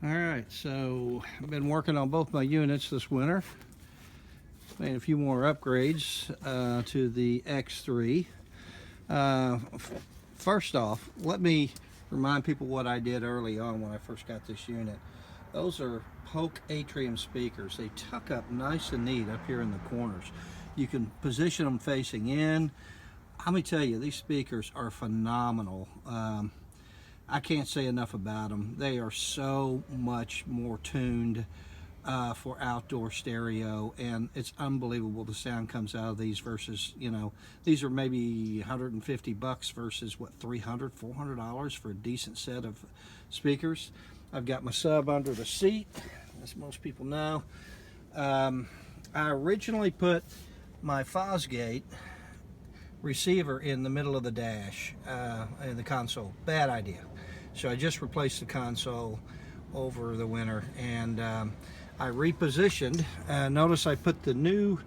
Alright, so I've been working on both my units this winter. Made a few more upgrades to the X3. First off, let me remind people what I did early on when I first got this unit. Those are Polk Atrium speakers. They tuck up nice and neat up here in the corners. You can position them facing in. Let me tell you, these speakers are phenomenal. I can't say enough about them. They are so much more tuned for outdoor stereo, and it's unbelievable the sound comes out of these versus, you know, these are maybe 150 bucks versus what, $300, $400 for a decent set of speakers. I've got my sub under the seat, as most people know. I originally put my Fosgate receiver in the middle of the dash, in the console. Bad idea. So I just replaced the console over the winter, and I repositioned. Notice I put the new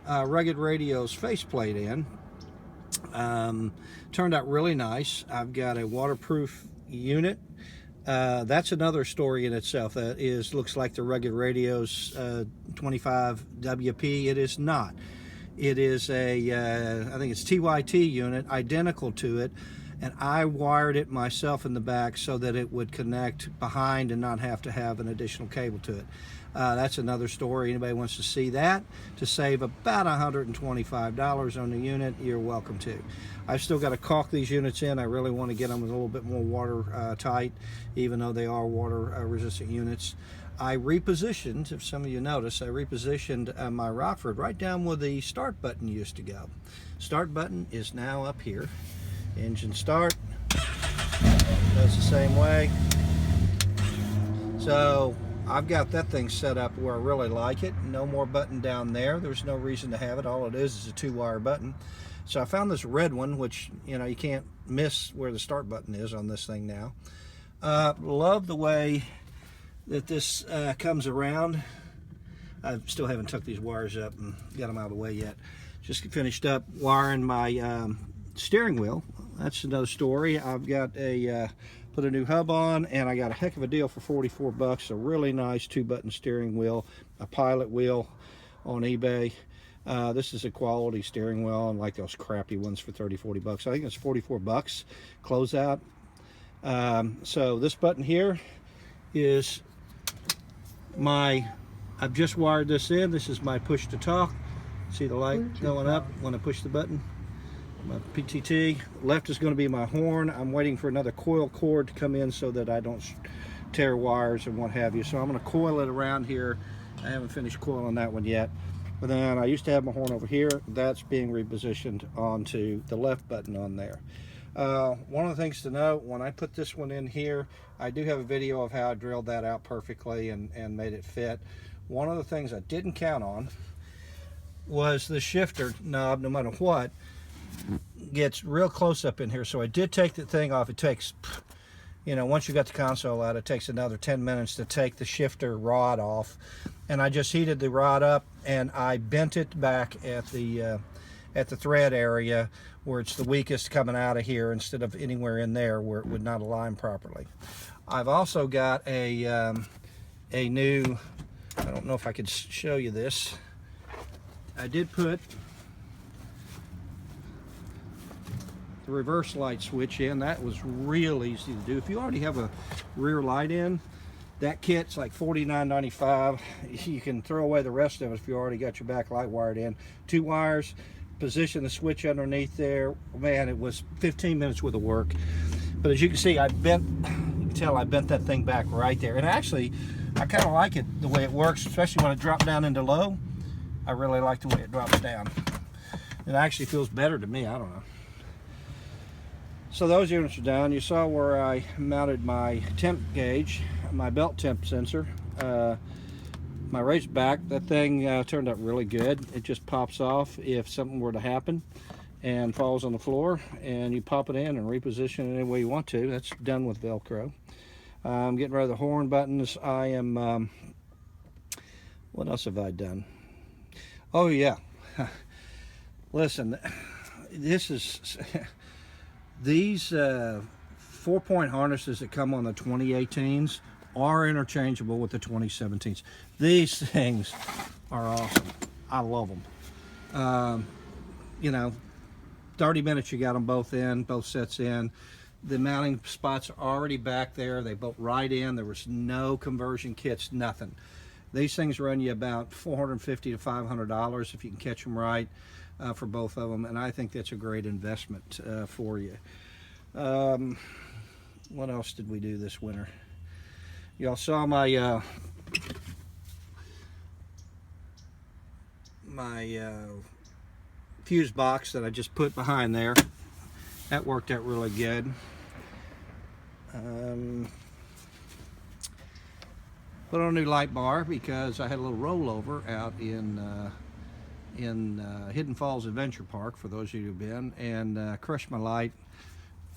Rugged Radio's faceplate in. Turned out really nice. I've got a waterproof unit. That's another story in itself. That looks like the Rugged Radio's 25 WP. It is not. It is a, I think it's TYT unit, identical to it, and I wired it myself in the back so that it would connect behind and not have to have an additional cable to it. That's another story. Anybody wants to see that, to save about $125 on the unit, you're welcome to. I've still got to caulk these units in. I really want to get them a little bit more water tight, even though they are water resistant units. I repositioned, if some of you notice, I repositioned my Rockford right down where the start button used to go. Start button is now up here. Engine start, does the same way. So I've got that thing set up where I really like it. No more button down there. There's no reason to have it. All it is a 2-wire button. So I found this red one, which, you know, you can't miss where the start button is on this thing now. Love the way that this comes around. I still haven't tucked these wires up and got them out of the way yet. Just finished up wiring my steering wheel. That's another story. I've got a put a new hub on, and I got a heck of a deal for 44 bucks. A really nice 2-button steering wheel, a pilot wheel on eBay. This is a quality steering wheel, unlike those crappy ones for 30, 40 bucks. I think it's 44 bucks closeout. So this button here is my, I've just wired this in. This is my push to talk. See the light going up when I push the button? My PTT. Left is going to be my horn. I'm waiting for another coil cord to come in so that I don't tear wires and what have you. So I'm going to coil it around here. I haven't finished coiling that one yet. But then I used to have my horn over here. That's being repositioned onto the left button on there. One of the things to note, when I put this one in here, I do have a video of how I drilled that out perfectly and made it fit. One of the things I didn't count on was the shifter knob, no matter what, gets real close up in here. So I did take the thing off. It takes, you know, once you got the console out, it takes another 10 minutes to take the shifter rod off. And I just heated the rod up, and I bent it back at the thread area where it's the weakest coming out of here, instead of anywhere in there where it would not align properly. I've also got a new, I don't know if I could show you this. I did put the reverse light switch in. That was real easy to do. If you already have a rear light in, that kit's like $49.95. You can throw away the rest of it if you already got your back light wired in. 2 wires, position the switch underneath there. Man, it was 15 minutes worth of work. But as you can see, you can tell I bent that thing back right there. And actually, I kind of like it the way it works, especially when it drops down into low. I really like the way it drops down. It actually feels better to me, I don't know. So those units are down. You saw where I mounted my temp gauge, my belt temp sensor. My race back, that thing turned out really good. It just pops off if something were to happen and falls on the floor, and you pop it in and reposition it any way you want to. That's done with Velcro. I'm getting rid of the horn buttons. I am, what else have I done? Oh yeah, listen, this is, these 4-point harnesses that come on the 2018s are interchangeable with the 2017s. These things are awesome. I love them. You know, 30 minutes you got them both in, both sets in. The mounting spots are already back there. They built right in. There was no conversion kits, nothing. These things run you about $450 to $500 if you can catch them right for both of them, and I think that's a great investment for you. What else did we do this winter? Y'all saw my fuse box that I just put behind there. That worked out really good. Put on a new light bar because I had a little rollover out in Hidden Falls Adventure Park, for those of you who've been, and crushed my light.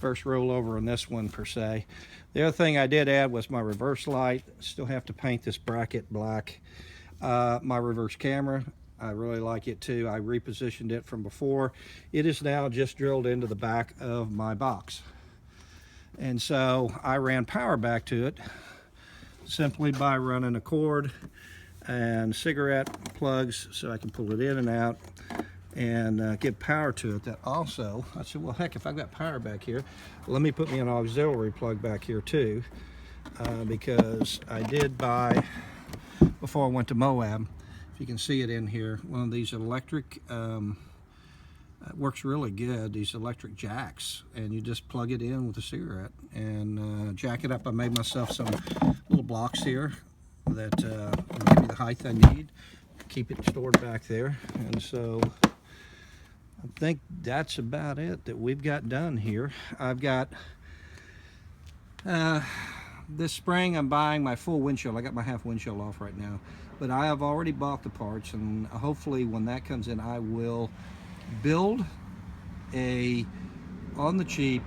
First rollover in this one per se. The other thing I did add was my reverse light. Still have to paint this bracket black. My reverse camera, I really like it too. I repositioned it from before. It is now just drilled into the back of my box. And so I ran power back to it simply by running a cord and cigarette plugs so I can pull it in and out and get power to it. That also, I said, well, heck, if I've got power back here, let me put me an auxiliary plug back here too, because I did buy, before I went to Moab, if you can see it in here, one of these electric, it works really good, these electric jacks, and you just plug it in with a cigarette and jack it up. I made myself some little blocks here that will give me the height I need, keep it stored back there. And so I think that's about it that we've got done here. I've got this spring I'm buying my full windshield. I got my half windshield off right now, but I have already bought the parts, and hopefully when that comes in I will build a on the cheap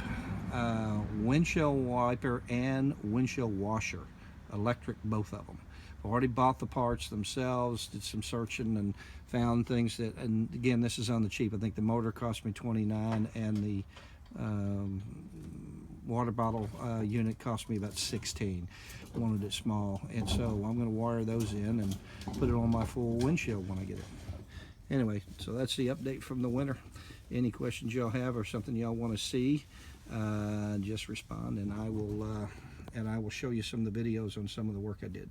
windshield wiper and windshield washer, electric, both of them. I've already bought the parts themselves, did some searching and found things that, and again, this is on the cheap. I think the motor cost me $29 and the water bottle unit cost me about $16. Wanted it small, and so I'm going to wire those in and put it on my full windshield when I get it. Anyway, so that's the update from the winter. Any questions y'all have or something y'all want to see, just respond, and I will show you some of the videos on some of the work I did.